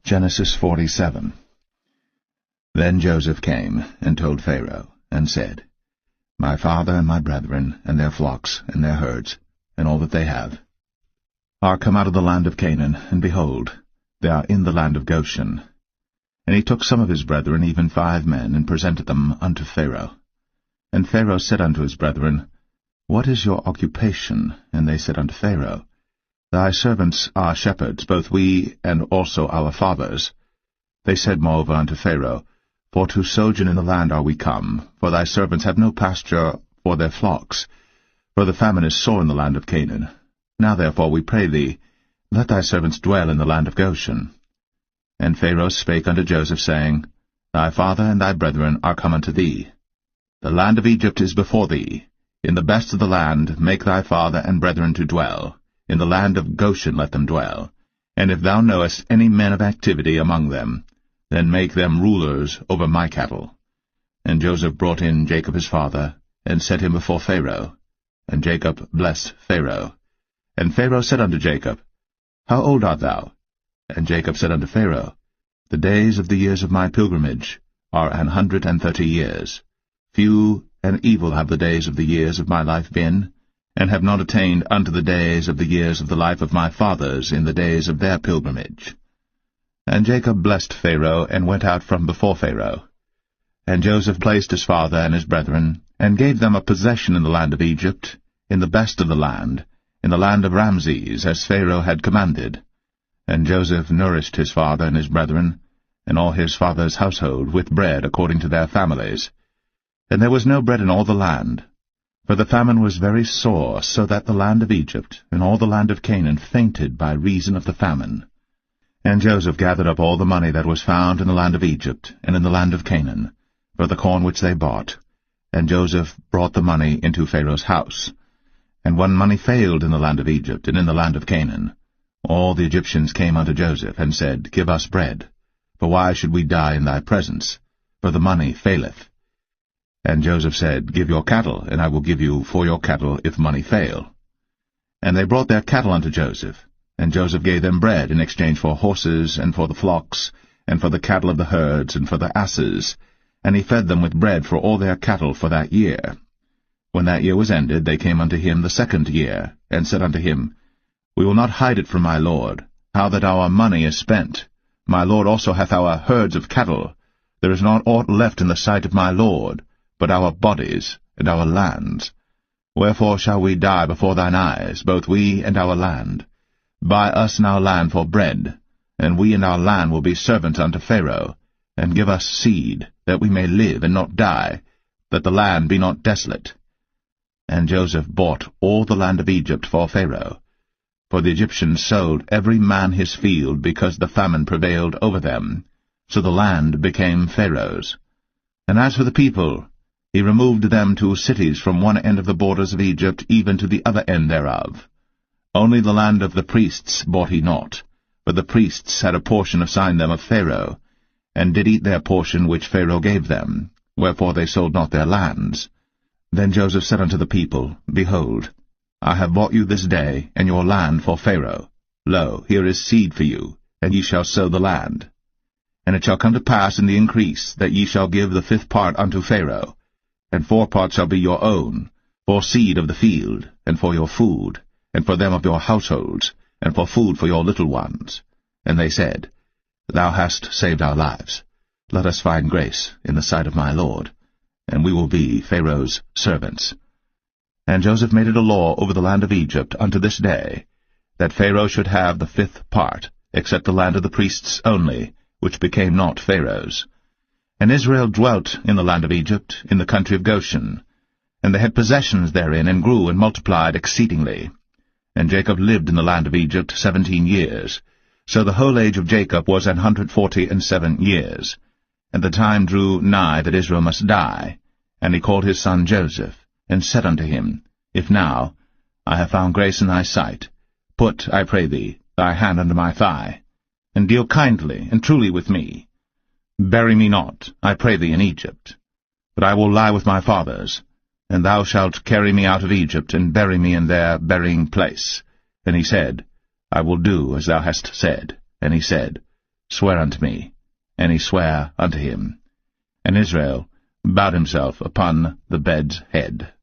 Genesis 47. Then Joseph came and told Pharaoh, and said, My father and my brethren, and their flocks, and their herds, and all that they have, are come out of the land of Canaan, and behold, they are in the land of Goshen. And he took some of his brethren, even 5 men, and presented them unto Pharaoh. And Pharaoh said unto his brethren, What is your occupation? And they said unto Pharaoh, Thy servants are shepherds, both we and also our fathers. They said moreover unto Pharaoh, For to sojourn in the land are we come, for thy servants have no pasture for their flocks, for the famine is sore in the land of Canaan. Now therefore we pray thee, let thy servants dwell in the land of Goshen. And Pharaoh spake unto Joseph, saying, Thy father and thy brethren are come unto thee. The land of Egypt is before thee. In the best of the land make thy father and brethren to dwell. In the land of Goshen let them dwell. And if thou knowest any men of activity among them, then make them rulers over my cattle. And Joseph brought in Jacob his father, and set him before Pharaoh. And Jacob blessed Pharaoh. And Pharaoh said unto Jacob, How old art thou? And Jacob said unto Pharaoh, The days of the years of my pilgrimage are 130 years. Few and evil have the days of the years of my life been, and have not attained unto the days of the years of the life of my fathers in the days of their pilgrimage. And Jacob blessed Pharaoh, and went out from before Pharaoh. And Joseph placed his father and his brethren, and gave them a possession in the land of Egypt, in the best of the land, in the land of Ramses, as Pharaoh had commanded. And Joseph nourished his father and his brethren, and all his father's household, with bread according to their families. And there was no bread in all the land, for the famine was very sore, so that the land of Egypt and all the land of Canaan fainted by reason of the famine. And Joseph gathered up all the money that was found in the land of Egypt and in the land of Canaan, for the corn which they bought. And Joseph brought the money into Pharaoh's house. And when money failed in the land of Egypt and in the land of Canaan, all the Egyptians came unto Joseph, and said, Give us bread, for why should we die in thy presence? For the money faileth. And Joseph said, Give your cattle, and I will give you for your cattle if money fail. And they brought their cattle unto Joseph, and Joseph gave them bread in exchange for horses, and for the flocks, and for the cattle of the herds, and for the asses, and he fed them with bread for all their cattle for that year. When that year was ended, they came unto him the 2nd year, and said unto him, We will not hide it from my lord, how that our money is spent. My lord also hath our herds of cattle. There is not aught left in the sight of my lord, but our bodies and our lands. Wherefore shall we die before thine eyes, both we and our land? Buy us now land for bread, and we and our land will be servants unto Pharaoh, and give us seed, that we may live and not die, that the land be not desolate. And Joseph bought all the land of Egypt for Pharaoh. For the Egyptians sold every man his field, because the famine prevailed over them. So the land became Pharaoh's. And as for the people, he removed them to cities from one end of the borders of Egypt even to the other end thereof. Only the land of the priests bought he not, for the priests had a portion assigned them of Pharaoh, and did eat their portion which Pharaoh gave them, wherefore they sold not their lands. Then Joseph said unto the people, Behold, I have bought you this day, and your land for Pharaoh. Lo, here is seed for you, and ye shall sow the land. And it shall come to pass in the increase, that ye shall give the 5th part unto Pharaoh, and 4 parts shall be your own, for seed of the field, and for your food, and for them of your households, and for food for your little ones. And they said, Thou hast saved our lives. Let us find grace in the sight of my lord, and we will be Pharaoh's servants. And Joseph made it a law over the land of Egypt unto this day, that Pharaoh should have the 5th part, except the land of the priests only, which became not Pharaoh's. And Israel dwelt in the land of Egypt, in the country of Goshen. And they had possessions therein, and grew and multiplied exceedingly. And Jacob lived in the land of Egypt 17 years. So the whole age of Jacob was 147 years. And the time drew nigh that Israel must die. And he called his son Joseph, and said unto him, If now I have found grace in thy sight, put, I pray thee, thy hand under my thigh, and deal kindly and truly with me. Bury me not, I pray thee, in Egypt, but I will lie with my fathers, and thou shalt carry me out of Egypt, and bury me in their burying place. And he said, I will do as thou hast said. And he said, Swear unto me. And he sware unto him. And Israel bowed himself upon the bed's head.